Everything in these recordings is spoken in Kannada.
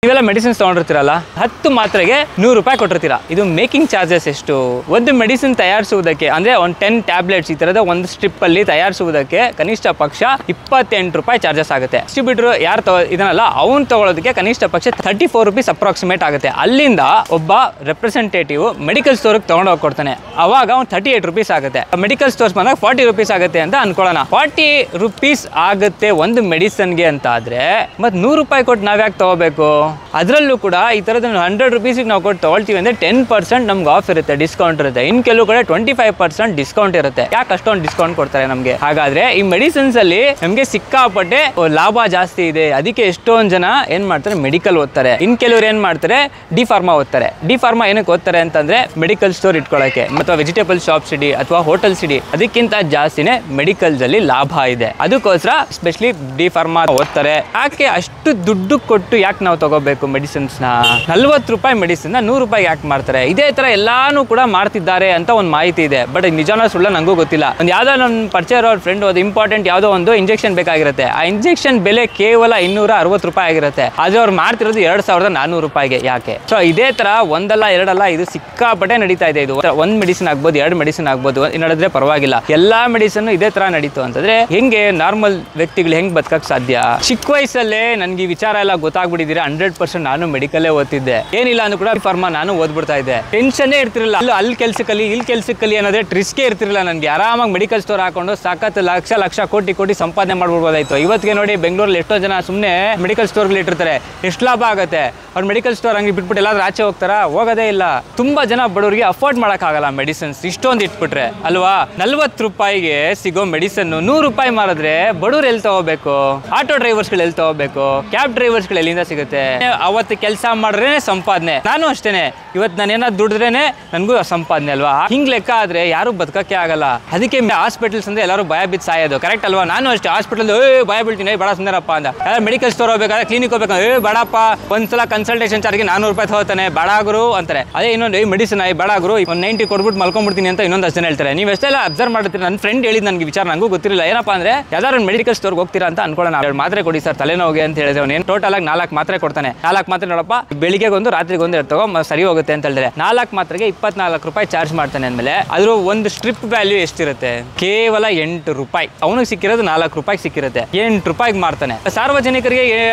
ಇವೆಲ್ಲ ಮೆಡಿಸಿನ್ಸ್ ತಗೊಂಡಿರ್ತೀರಲ್ಲ 10 ಮಾತ್ರೆಗೆ 100 ರೂಪಾಯಿ ಕೊಟ್ಟಿರ್ತೀರಾ. ಇದು ಮೇಕಿಂಗ್ ಚಾರ್ಜಸ್ ಎಷ್ಟು? ಒಂದು ಮೆಡಿಸಿನ್ ತಯಾರಿಸುವುದಕ್ಕೆ ಅಂದ್ರೆ ಒಂದು 10 ಟ್ಯಾಬ್ಲೆಟ್ಸ್ ಈ ತರದ ಒಂದು ಸ್ಟ್ರಿಪ್ ಅಲ್ಲಿ ತಯಾರಿಸುವುದಕ್ಕೆ ಕನಿಷ್ಠ ಪಕ್ಷ 28 ರೂಪಾಯಿ ಚಾರ್ಜಸ್ ಆಗುತ್ತೆ. ಡಿಸ್ಟ್ರಿಬ್ಯೂಟರ್ ಯಾರು ಇದನ್ನಲ್ಲ ಅವ್ನು ತಗೊಳ್ಳೋದಕ್ಕೆ ಕನಿಷ್ಠ ಪಕ್ಷ 34 ರೂಪೀಸ್ ಅಪ್ರಾಕ್ಸಿಮೇಟ್ ಆಗುತ್ತೆ. ಅಲ್ಲಿಂದ ಒಬ್ಬ ರೆಪ್ರೆಸೆಂಟೇಟಿವ್ ಮೆಡಿಕಲ್ ಸ್ಟೋರ್ ತಗೊಂಡು ಹೋಗಿ ಕೊಡ್ತಾನೆ, ಅವಾಗ ಅವ್ನು 38 ರೂಪೀಸ್ ಆಗುತ್ತೆ. ಮೆಡಿಕಲ್ ಸ್ಟೋರ್ಸ್ ಬಂದಾಗ 40 ರೂಪೀಸ್ ಆಗುತ್ತೆ ಅಂತ ಅನ್ಕೊಳ್ಳೋಣ. 40 ರೂಪೀಸ್ ಆಗುತ್ತೆ ಒಂದು ಮೆಡಿಸನ್ಗೆ ಅಂತ ಆದ್ರೆ ಮತ್ತೆ 100 ರೂಪಾಯಿ ಕೊಟ್ಟು ನಾವ್ ಯಾಕೆ ತಗೋಬೇಕು? ಅದರಲ್ಲೂ ಕೂಡ ಈ ತರದ 100 ರೂಪೀಸ್ ನಾವು ಕೊಟ್ಟು ತಗೊಳ್ತೀವಿ ಅಂದ್ರೆ 10% ನಮ್ಗೆ ಆಫ್ ಇರುತ್ತೆ, ಡಿಸ್ಕೌಂಟ್ ಇರುತ್ತೆ. ಇನ್ ಕೆಲವು ಕಡೆ 25% ಡಿಸ್ಕೌಂಟ್ ಇರುತ್ತೆ. ಯಾಕೆ ಅಷ್ಟೊಂದು ಡಿಸ್ಕೌಂಟ್ ಕೊಡ್ತಾರೆ ನಮ್ಗೆ? ಹಾಗಾದ್ರೆ ಈ ಮೆಡಿಸಿನ್ಸ್ ಅಲ್ಲಿ ನಮ್ಗೆ ಸಿಕ್ಕಾಪಟ್ಟೆ ಲಾಭ ಜಾಸ್ತಿ ಇದೆ. ಅದಕ್ಕೆ ಎಷ್ಟೊಂದು ಜನ ಏನ್ ಮಾಡ್ತಾರೆ, ಮೆಡಿಕಲ್ ಓದ್ತಾರೆ. ಇನ್ ಕೆಲವ್ರು ಏನ್ ಮಾಡ್ತಾರೆ, ಡಿ ಫಾರ್ಮಾ ಓದ್ತಾರೆ. ಡಿ ಫಾರ್ಮಾ ಏನಕ್ಕೆ ಓದ್ತಾರೆ ಅಂತಂದ್ರೆ ಮೆಡಿಕಲ್ ಸ್ಟೋರ್ ಇಟ್ಕೊಳ್ಳೋಕೆ ಅಥವಾ ವೆಜಿಟೇಬಲ್ ಶಾಪ್ಸ್ ಇಡಿ ಅಥವಾ ಹೋಟೆಲ್ಸ್ ಇಡಿ. ಅದಕ್ಕಿಂತ ಜಾಸ್ತಿನೇ ಮೆಡಿಕಲ್ಸ್ ಅಲ್ಲಿ ಲಾಭ ಇದೆ. ಅದಕ್ಕೋಸ್ಕರ ಸ್ಪೆಷಲಿ ಡಿ ಫಾರ್ಮಾ ಓದ್ತಾರೆ. ಯಾಕೆ ಅಷ್ಟು ದುಡ್ಡು ಕೊಟ್ಟು ಯಾಕೆ ನಾವು ತಗೋಬೇಕು ಮೆಡಿಸಿನ್ಸ್ ನ? 40 ರೂಪಾಯಿ ಮೆಡಿಸಿನ್ 100 ರೂಪಾಯಿ ಯಾಕೆ ಮಾಡ್ತಾರೆ? ಇದೇ ತರ ಎಲ್ಲಾನು ಕೂಡ ಮಾಡ್ತಿದ್ದಾರೆ ಅಂತ ಒಂದು ಮಾಹಿತಿ ಇದೆ. ಬಟ್ ನಿಜಾನ ಸುಳ್ಳ ನಂಗೂ ಗೊತ್ತಿಲ್ಲ. ಒಂದು ಯಾವ್ದೋ ನನ್ನ ಪರಿಚಯ ಅವ್ರ ಫ್ರೆಂಡ್ ಅದು ಇಂಪಾರ್ಟೆಂಟ್ ಯಾವುದೋ ಒಂದು ಇಂಜೆಕ್ಷನ್ ಬೇಕಾಗಿರುತ್ತೆ. ಆ ಇಂಜೆಕ್ಷನ್ ಬೆಲೆ ಕೇವಲ 260 ರೂಪಾಯಿ ಆಗಿರುತ್ತೆ. ಆದ್ರೆ ಅವ್ರು ಮಾಡ್ತಿರೋದು 2400 ರೂಪಾಯಿಗೆ. ಯಾಕೆ? ಸೊ ಇದೇ ತರ ಒಂದಲ್ಲ ಎರಡಲ್ಲ ಇದು ಸಿಕ್ಕಾಪಟ್ಟೆ ನಡೀತಾ ಇದೆ. ಇದು ಒಂದ್ ಮೆಡಿಸಿನ್ ಆಗ್ಬೋದು, 2 ಮೆಡಿಸಿನ್ ಆಗ್ಬೋದು, ನಡೆದ್ರೆ ಪರವಾಗಿಲ್ಲ. ಎಲ್ಲಾ ಮೆಡಿಸಿನ್ ಇದೇ ತರ ನಡೀತು ಅಂತಂದ್ರೆ ಹೆಂಗೆ ನಾರ್ಮಲ್ ವ್ಯಕ್ತಿಗಳು ಹೆಂಗ್ ಬದುಕಕ್ ಸಾಧ್ಯ? ಚಿಕ್ಕ ವಯಸ್ಸಲ್ಲೇ ನನ್ಗೆ ಈ ವಿಚಾರ ಎಲ್ಲ ಗೊತ್ತಾಗ್ಬಿಟ್ಟಿದ್ದೀರಾ. 100% ನಾನು ಮೆಡಿಕಲ್ಲೇ ಓದ್ತಿದ್ದೆ. ಏನಿಲ್ಲ ಅಂದ್ರೂ ಕೂಡ ಫಾರ್ಮಾ ನಾನು ಓದ್ಬಿಡ್ತಾ ಇದ್ದೆ. ಟೆನ್ಷನ್ನೇ ಇರ್ತಿರಲಿಲ್ಲ. ಅಲ್ಲಿ ಕೆಲ್ಸಕ್ಕಲ್ಲಿ ಇಲ್ಲಿ ಕೆಲ್ಸಕ್ಕಲ್ಲಿ ಅನ್ನೋದೇ ರಿಸ್ಕೇ ಇರ್ತಿರಲಿಲ್ಲ ನನಗೆ. ಆರಾಮಾಗಿ ಮೆಡಿಕಲ್ ಸ್ಟೋರ್ ಹಾಕೊಂಡು ಸಾಕತ್ತು ಲಕ್ಷ ಕೋಟಿ ಸಂಪಾದನೆ ಮಾಡ್ಬಿಡ್ಬೋದಾಯ್ತು. ಇವತ್ತಿಗೆ ನೋಡಿ ಬೆಂಗಳೂರಲ್ಲಿ ಎಷ್ಟೋ ಜನ ಸುಮ್ಮನೆ ಮೆಡಿಕಲ್ ಸ್ಟೋರ್ಗಳು ಇಟ್ಟಿರ್ತಾರೆ. ಎಷ್ಟು ಲಾಭ ಆಗುತ್ತೆ? ಅವ್ರು ಮೆಡಿಕಲ್ ಸ್ಟೋರ್ ಹಂಗೆ ಬಿಟ್ಬಿಟ್ಟು ಎಲ್ಲಾದ್ರೂ ಆಚೆ ಹೋಗ್ತಾರಾ? ಹೋಗೋದೇ ಇಲ್ಲ. ತುಂಬಾ ಜನ ಬಡವರಿಗೆ ಅಫೋರ್ಡ್ ಮಾಡೋಕ್ಕಾಗಲ್ಲ ಮೆಡಿಸಿನ್ಸ್ ಇಷ್ಟೊಂದು ಇಟ್ಬಿಟ್ರೆ ಅಲ್ವಾ? 40 ರೂಪಾಯಿಗೆ ಸಿಗೋ ಮೆಡಿಸನ್ 100 ರೂಪಾಯಿ ಮಾರಿದ್ರೆ ಬಡವ್ರು ಎಲ್ಲಿ ತಗೋಬೇಕು? ಆಟೋ ಡ್ರೈವರ್ಸ್ಗಳು ಎಲ್ಲಿ ತಗೋಬೇಕು? ಕ್ಯಾಬ್ ಡ್ರೈವರ್ಸ್ಗಳು ಎಲ್ಲಿಂದ ಸಿಗುತ್ತೆ? ಅವತ್ತು ಕೆಲಸ ಮಾಡಿದ್ರೇನೆ ಸಂಪಾದನೆ. ನಾನು ಅಷ್ಟೇನೆ, ಇವತ್ತು ನಾನು ಏನಾದ್ರು ದುಡಿದ್ರೇನೆ ನನಗೂ ಸಂಪಾದನೆ ಅಲ್ವಾ? ಹಿಂಗ್ ಲೆಕ್ಕ ಆದ್ರೆ ಯಾರು ಬದುಕಕ್ಕೆ ಆಗಲ್ಲ. ಅದಕ್ಕೆ ಹಾಸ್ಪಿಟಲ್ಸ್ ಅಂದ್ರೆ ಎಲ್ಲರೂ ಭಯ ಬಿದ್ದು ಸಾಯೋದು. ಕರೆಕ್ಟ್ ಅಲ್ವಾ? ನಾನು ಅಷ್ಟೇ ಹಾಸ್ಪಿಟಲ್ ಭಯ ಬೀಳ್ತೀನಿ, ಬಡ ಸುಂದರಪ್ಪ ಅಂತ. ಮೆಡಿಕಲ್ ಸ್ಟೋರ್ ಹೋಗ್ಬೇಕಾದ್ರೆ ಕ್ಲಿನಿಕ್ ಹೋಗ್ಬೇಕು, ಬಡಪ್ಪ ಒಂದ್ಸಲ ಕನ್ಸಲ್ಟೇಷನ್ ಚಾರ್ಜ್ಗೆ 400 ರೂಪಾಯಿ ತಗೋತಾನೆ ಬಡಾಗರು ಅಂತಾರೆ. ಅದೇ ಇನ್ನೊಂದು ಮೆಡಿಸಿನ್ ಬಡಾಗರು 90 ಕೊಡ್ಬಿಟ್ಟು ಮಲ್ಕೊಂಡ್ಬಿಡ್ತೀನಿ ಅಂತ ಇನ್ನೊಂದು ಜನ ಹೇಳ್ತಾರೆ. ನೀವು ಎಷ್ಟೆಲ್ಲ ಅಬ್ಸರ್ವ್ ಮಾಡ್ತೀರಿ? ನನ್ನ ಫ್ರೆಂಡ್ ಹೇಳಿದ್ ನನಗೆ ವಿಚಾರ ನಂಗೂ ಗೊತ್ತಿರಲಿಲ್ಲ. ಏನಪ್ಪಾ ಅಂದ್ರೆ ಯಾವ್ದಾದ್ರು ಮೆಡಿಕಲ್ ಸ್ಟೋರ್ಗೆ ಹೋಗ್ತೀರಾ ಅಂತ ಅನ್ಕೊಳ್ಳೋಣ. 2 ಮಾತ್ರೆ ಕೊಡಿ ಸರ್ ತಲೆನೋವಿಗೆ ಅಂತ ಹೇಳಿದ್ರೆ ಅವನು ಟೋಟಲ್ ಆಗಿ 4 ಮಾತ್ರೆ ಕೊಡ್ತಾನೆ. 4 ಮಾತ್ರೆ ನೋಡಪ್ಪ ಬೆಳಿಗ್ಗೆ ಒಂದು ರಾತ್ರಿಗೆ ಒಂದು ತಗೋ ಸರಿ ಹೋಗುತ್ತೆ ಅಂತ ಹೇಳಿದ್ರೆ 4 ಮಾತ್ರೆಗೆ 24 ರೂಪಾಯಿ ಚಾರ್ಜ್ ಮಾಡ್ತಾನೆ ಅಂದ್ಮೇಲೆ ಅದ್ರ ಒಂದು ಸ್ಟ್ರಿಪ್ ವ್ಯಾಲ್ಯೂ ಎಷ್ಟಿರುತ್ತೆ? ಕೇವಲ 8 ರೂಪಾಯಿ. ಅವನಿಗೆ ಸಿಕ್ಕಿರೋದು 4 ರೂಪಾಯಿ ಸಿಕ್ಕಿರುತ್ತೆ. 8 ರೂಪಾಯಿಗೆ ಮಾರ್ತಾನೆ. ಸಾರ್ವಜನಿಕರಿಗೆ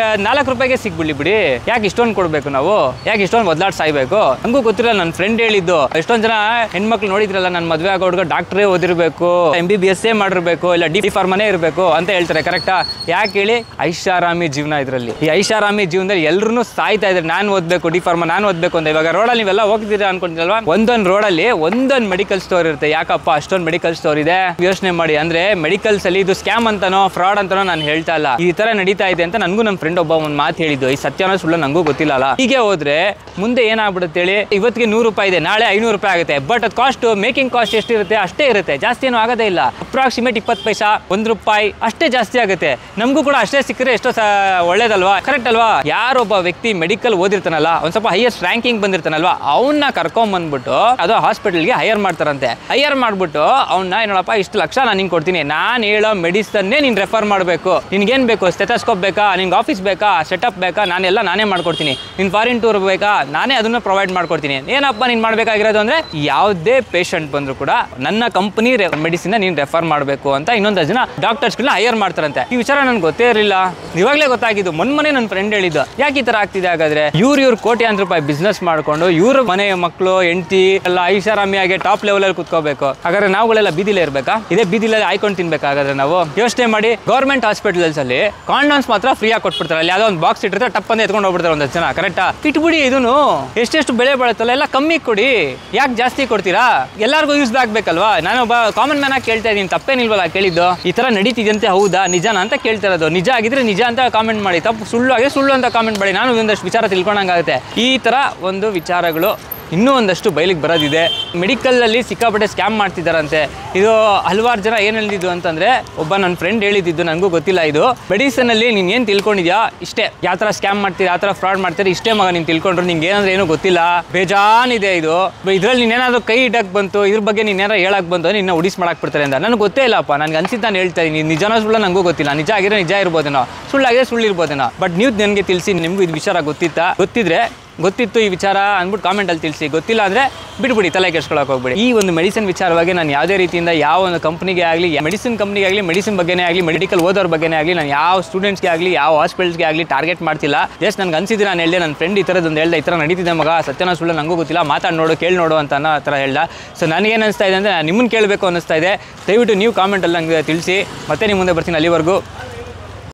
4 ರೂಪಾಯಿಗೆ ಸಿಕ್ಬಿಡ್ಲಿ ಬಿಡಿ. ಯಾಕೆ ಇಷ್ಟೊಂದು ಕೊಡ್ಬೇಕು ನಾವು? ಯಾಕೆ ಇಷ್ಟೊಂದು ಬದಲಾಡ್ ಸಾಯ್ಬೇಕು? ನಂಗೂ ಗೊತ್ತಿಲ್ಲ. ನನ್ನ ಫ್ರೆಂಡ್ ಹೇಳಿದ್ದು. ಎಷ್ಟೊಂದ್ ಜನ ಹೆಣ್ಮಕ್ಳು ನೋಡಿದ್ರಲ್ಲ, ನನ್ನ ಮದುವೆ ಆಗೋ ಹುಡುಗ ಡಾಕ್ಟ್ರೇ ಓದಿರ್ಬೇಕು, MBBS ಮಾಡ್ಬೇಕು, ಇಲ್ಲ ಡಿ ಫಾರ್ಮನೇ ಇರಬೇಕು ಅಂತ ಹೇಳ್ತಾರೆ. ಕರೆಕ್ಟಾ? ಯಾಕೆ ಹೇಳಿ? ಐಷಾರಾಮಿ ಜೀವನ ಇದರಲ್ಲಿ. ಈ ಐಷಾರಾಮಿ ಜೀವನದಲ್ಲಿ ಎಲ್ಲರೂ ಸಾಯ್ತಾ ಇದ್ದಾರೆ. ನಾನು ಓದ್ಬೇಕು, ಡಿ ಫಾರ್ಮಾ ನಾನು ಓದ್ಬೇಕು ಅಂತ. ಇವಾಗ ರೋಡಲ್ಲಿ ನೀವೆಲ್ಲ ಹೋಗ್ತೀರಾ ಅನ್ಕೊಂಡಿರಲ್ವಾ? ಒಂದೊಂದು ರೋಡಲ್ಲಿ ಒಂದೊಂದು ಮೆಡಿಕಲ್ ಸ್ಟೋರ್ ಇರುತ್ತೆ. ಯಾಕಪ್ಪ ಅಷ್ಟೊಂದು ಮೆಡಿಕಲ್ ಸ್ಟೋರ್ ಇದೆ? ಯೋಚನೆ ಮಾಡಿ. ಅಂದ್ರೆ ಮೆಡಿಕಲ್ಸ್ ಅಲ್ಲಿ ಇದು ಸ್ಕ್ಯಾಮ್ ಅಂತಾನೋ ಫ್ರಾಡ್ ಅಂತಾನೋ ನಾನು ಹೇಳ್ತಾ ಇಲ್ಲ. ಈ ತರ ನಡೀತಾ ಇದೆ ಅಂತ ನನಗೂ ನಮ್ಮ ಫ್ರೆಂಡ್ ಒಬ್ಬ ಒಂದು ಮಾತು ಹೇಳಿದ್ದು. ಈ ಸತ್ಯನೋ ಸುಳ್ಳು ನಂಗೂ ಗೊತ್ತಿಲ್ಲ. ಹೀಗೆ ಹೋದ್ರೆ ಮುಂದೆ ಏನಾಗ್ಬಿಡುತ್ತೆ ಹೇಳಿ? ಇವತ್ತಿಗೆ 100 ರೂಪಾಯಿ ಇದೆ, ನಾಳೆ 500 ರೂಪಾಯಿ ಆಗುತ್ತೆ. ಬಟ್ ಅದು ಕಾಸ್ಟ್, ಮೇಕಿಂಗ್ ಕಾಸ್ಟ್ ಎಷ್ಟಿರುತ್ತೆ ಅಷ್ಟೇ ಇರುತ್ತೆ. ಜಾಸ್ತಿ ಏನು ಆಗೋದೇ ಇಲ್ಲ. ಅಪ್ರಾಕ್ಸಿಮೇಟ್ 20 ಪೈಸಾ 1 ರೂಪಾಯಿ ಅಷ್ಟೇ ಜಾಸ್ತಿ ಆಗುತ್ತೆ. ನಮಗೂ ಕೂಡ ಅಷ್ಟೇ ಸಿಕ್ಕರೆ ಎಷ್ಟೋ ಒಳ್ಳೇದಲ್ವಾ? ಕರೆಕ್ಟ್ ಅಲ್ವಾ? ಯಾರೊಬ್ಬ ವ್ಯಕ್ತಿ ಮೆಡಿಕಲ್ ಓದಿರ್ತಾನಲ್ಲ, ಒಂದ್ ಸ್ವಲ್ಪ ಹೈಯೆಸ್ಟ್ ರ್ಯಾಂಕಿಂಗ್ ಬಂದಿರ್ತಾನಲ್ವಾ, ಅವನ್ನ ಕರ್ಕೊಂಡ್ ಬಂದ್ಬಿಟ್ಟು ಅದು ಹಾಸ್ಪಿಟಲ್ಗೆ ಹೈಯರ್ ಮಾಡ್ತಾರಂತೆ. ಹೈಯರ್ ಮಾಡ್ಬಿಟ್ಟು ಅವನ್ನ ಏನಪ್ಪ ಇಷ್ಟು ಲಕ್ಷ ನಾನು ನಿಂಗೆ ಕೊಡ್ತೀನಿ, ನಾನು ಹೇಳೋ ಮೆಡಿಸನ್ನೇ ನೀನು ರೆಫರ್ ಮಾಡಬೇಕು. ನಿನ್ಗೇನು ಬೇಕು? ಸ್ಟೆಥೋಸ್ಕೋಪ್ ಬೇಕಾ? ನಿಂಗೆ ಆಫೀಸ್ ಬೇಕಾ? ಸೆಟಪ್ ಬೇಕಾ? ನಾನೆಲ್ಲ ನಾನೇ ಮಾಡ್ಕೊಡ್ತೀನಿ. ನಿನ್ ಫಾರಿನ್ ಟೂರ್ ಬೇಕಾ? ನಾನೇ ಅದನ್ನ ಪ್ರೊವೈಡ್ ಮಾಡ್ಕೊಡ್ತೀನಿ. ಏನಪ್ಪ ನೀನು ಮಾಡಬೇಕಾಗಿರೋದು ಅಂದ್ರೆ ಯಾವುದೇ ಪೇಷಂಟ್ ಬಂದ್ರು ಕೂಡ ನನ್ನ ಕಂಪನಿ ಮೆಡಿಸಿನ್ ನೀನು ರೆಫರ್ ಮಾಡಬೇಕು ಅಂತ ಇನ್ನೊಂದು ಜನ ಡಾಕ್ಟರ್ಸ್ಗಳನ್ನ ಹೈಯರ್ ಮಾಡ್ತಾರಂತೆ. ಈ ವಿಚಾರ ನನ್ಗೆ ಗೊತ್ತೇ ಇರಲಿಲ್ಲ. ಇವಾಗಲೇ ಗೊತ್ತಾಗಿದ್ದು. ಮೊನ್ನೆ ನನ್ನ ಫ್ರೆಂಡ್ ಹೇಳಿದ್ದು. ಯಾಕೆ ಈ ತರ ಆಗ್ತಿದೆ ಹಾಗಾದ್ರೆ? ಇವ್ರು ಕೋಟ್ಯಾಂತರ ರೂಪಾಯಿ ಬಿಸ್ನೆಸ್ ಮಾಡ್ಕೊಂಡು ಇವ್ರ ಮನೆ ಮಕ್ಕಳು ಹೆಂಡತಿ ಎಲ್ಲ ಐಷಾರಾಮಿಯಾಗಿ ಟಾಪ್ ಲೆವೆಲ್ ಅಲ್ಲಿ ಕುತ್ಕೋಬೇಕು. ಹಾಗಾದ್ರೆ ನಾವುಗಳೆಲ್ಲ ಬೀದಿಲೇ ಇರ್ಬೇಕಾ? ಇದೇ ಬೀದಿಲಲ್ಲಿ ಆಯ್ಕೊಂಡು ತಿನ್ಬೇಕಾಗಾದ್ರೆ ನಾವು? ಯೋಚನೆ ಮಾಡಿ. ಗೌರ್ಮೆಂಟ್ ಹಾಸ್ಪಿಟಲ್ಸ್ ಅಲ್ಲಿ ಕಾಂಡೋಮ್ಸ್ ಮಾತ್ರ ಫ್ರೀ ಆಗಿ ಕೊಟ್ಬಿಡ್ತಾರೆ. ಅಲ್ಲಿ ಯಾವ್ದೋ ಒಂದು ಬಾಕ್ಸ್ ಇಟ್ಟಿರ್ತಾರೆ, ಟಪ್ ಅಂತ ಎತ್ಕೊಂಡು ಹೋಗ್ಬಿಡ್ತಾರೆ ಒಂದಷ್ಟು ಜನ. ಕರೆಕ್ಟಾ? ಇಟ್ಬಿಡಿ. ಇದನ್ನು ಎಷ್ಟೆಷ್ಟು ಬೆಳೆ ಬಾಳುತ್ತಲ್ಲ ಎಲ್ಲ ಕಮ್ಮಿ ಕೊಡಿ. ಯಾಕೆ ಜಾಸ್ತಿ ಕೊಡ್ತೀರಾ? ಎಲ್ಲರಿಗೂ ಯೂಸ್ ಆಗ್ಬೇಕಲ್ವಾ? ನಾನು ಒಬ್ಬ ಕಾಮನ್ ಮ್ಯಾನ್ ಆಗಿ ಕೇಳ್ತಾ ಇದ್ದೀನಿ. ತಪ್ಪೇನಿಲ್ವಲ್ಲ ಕೇಳಿದ್ದು? ಈ ತರ ನಡೀತಿದಂತೆ ಹೌದಾ ನಿಜಾನ ಅಂತ ಕೇಳ್ತಾ ಇರೋದು. ನಿಜ ಆಗಿದ್ರೆ ನಿಜ ಅಂತ ಕಾಮೆಂಟ್ ಮಾಡಿ, ತಪ್ಪು ಸುಳ್ಳು ಆಗಿ ಸುಳ್ಳು ಅಂತ ಕಾಮೆಂಟ್ ಮಾಡಿ. ನಾನು ಒಂದಷ್ಟು ವಿಚಾರ ತಿಳ್ಕೊಂಡಂಗಾಗುತ್ತೆ. ಈ ತರ ಒಂದು ವಿಚಾರಗಳು ಇನ್ನೂ ಒಂದಷ್ಟು ಬಯಲಿಗೆ ಬರೋದಿದೆ. ಮೆಡಿಕಲಲ್ಲಿ ಸಿಕ್ಕಾಪಟ್ಟೆ ಸ್ಕ್ಯಾಮ್ ಮಾಡ್ತಿದ್ದಾರಂತೆ. ಇದು ಹಲವಾರು ಜನ ಏನು ಹೇಳಿದ್ದು ಅಂತಂದರೆ, ಒಬ್ಬ ನನ್ನ ಫ್ರೆಂಡ್ ಹೇಳಿದ್ದು, ನನಗೂ ಗೊತ್ತಿಲ್ಲ ಇದು. ಮೆಡಿಸನಲ್ಲಿ ನೀನು ಏನು ತಿಳ್ಕೊಂಡಿದ್ಯಾ ಇಷ್ಟೇ, ಯಾವ ಥರ ಸ್ಕ್ಯಾಮ್ ಮಾಡ್ತೀರಿ, ಯಾವ ಥರ ಫ್ರಾಡ್ ಮಾಡ್ತೀರಿ ಇಷ್ಟೇ ಮಗ ನೀನು ತಿಳ್ಕೊಂಡ್ರು, ನಿಂಗೆ ಏನಂದ್ರೆ ಏನೂ ಗೊತ್ತಿಲ್ಲ, ಬೇಜಾನಿದೆ ಇದು. ಇದರಲ್ಲಿ ನೀನೇನಾದರೂ ಕೈ ಇಡಕ್ಕೆ ಬಂತು, ಇದ್ರ ಬಗ್ಗೆ ನೀನೇನಾರು ಹೇಳಕ್ಕೆ ಬಂತು ನಿನ್ನ ಉಡಿಸ್ ಮಾಡಕ್ಕೆ ಬಿಡ್ತಾರೆ ಅಂತ. ನನಗೆ ಗೊತ್ತೇ ಇಲ್ಲಪ್ಪ, ನನಗೆ ಅನ್ಸಿದ್ದು ನಾನು ಹೇಳ್ತಾ ಇದ್ದೀನಿ. ನಿಜನೋ ಸುಳ್ಳು ನನಗೂ ಗೊತ್ತಿಲ್ಲ, ನಿಜ ಆಗಿರೋ ನಿಜ ಇರ್ಬೋದೇನೋ, ಸುಳ್ಳಾಗಿರೋ ಸುಳ್ಳು ಇರ್ಬೋದೇನೋ. ಬಟ್ ನೀವು ನನಗೆ ತಿಳಿಸಿ, ನಿಮಗೂ ಇದು ವಿಚಾರ ಗೊತ್ತಿತ್ತು ಈ ವಿಚಾರ ಅಂದ್ಬಿಟ್ಟು ಕಾಮೆಂಟಲ್ಲಿ ತಿಳಿಸಿ. ಗೊತ್ತಿಲ್ಲ ಅಂದರೆ ಬಿಟ್ಬಿಡಿ, ತಲೆ ಕೆಡ್ಸ್ಕೊಳಕ್ಕೆ ಹೋಗ್ಬಿಡಿ. ಈ ಒಂದು ಮೆಡಿಸಿನ್ ವಿಚಾರವಾಗಿ ನಾನು ಯಾವುದೇ ರೀತಿಯಿಂದ ಯಾವ ಒಂದು ಕಂಪ್ನಿಗೆ ಆಗಲಿ, ಮೆಡಿಸಿನ್ ಕಂಪ್ನಿಗೆ ಆಗಲಿ, ಮೆಡಿಸಿನ್ ಬಗ್ಗೆನೇ ಆಗಲಿ, ಮೆಡಿಕಲ್ ಓದೋರ ಬಗ್ಗೆನೇ ಆಗಲಿ, ನಾನು ಯಾವ ಸ್ಟೂಡೆಂಟ್ಸ್ಗೆ ಆಗಲಿ, ಯಾವ ಹಾಸ್ಪಿಟಲ್ಸ್ಗೆ ಆಗಲಿ ಟಾರ್ಗೆಟ್ ಮಾಡ್ತಿಲ್ಲ. ಜಸ್ಟ್ ನನಗೆ ಅನ್ಸಿದ್ದು ನಾನು ಹೇಳಿದೆ, ನನ್ನ ಫ್ರೆಂಡ್ ಈ ಥರದೊಂದು ಹೇಳ್ದೆ, ಈ ಥರ ನಡೀತಿದೆ ಮಗ, ಸತ್ಯನ ಸುಳ್ಳು ನನಗೂ ಗೊತ್ತಿಲ್ಲ, ಮಾತಾಡಿ ನೋಡು, ಕೇಳಿ ನೋಡು ಅಂತ ಅನ್ನೋ ಥರ ಹೇಳ್ದ. ಸೊ ನನಗೇನು ಅನಿಸ್ತಾ ಇದೆ ಅಂದರೆ, ನಿಮ್ಮನ್ನು ಕೇಳಬೇಕು ಅನ್ನಿಸ್ತಾ ಇದೆ. ದಯವಿಟ್ಟು ನೀವು ಕಾಮೆಂಟಲ್ಲಿ ನನಗೆ ತಿಳಿಸಿ. ಮತ್ತೆ ನಿಮ್ಮ ಮುಂದೆ ಬರ್ತೀನಿ. ಅಲ್ಲಿವರೆಗೂ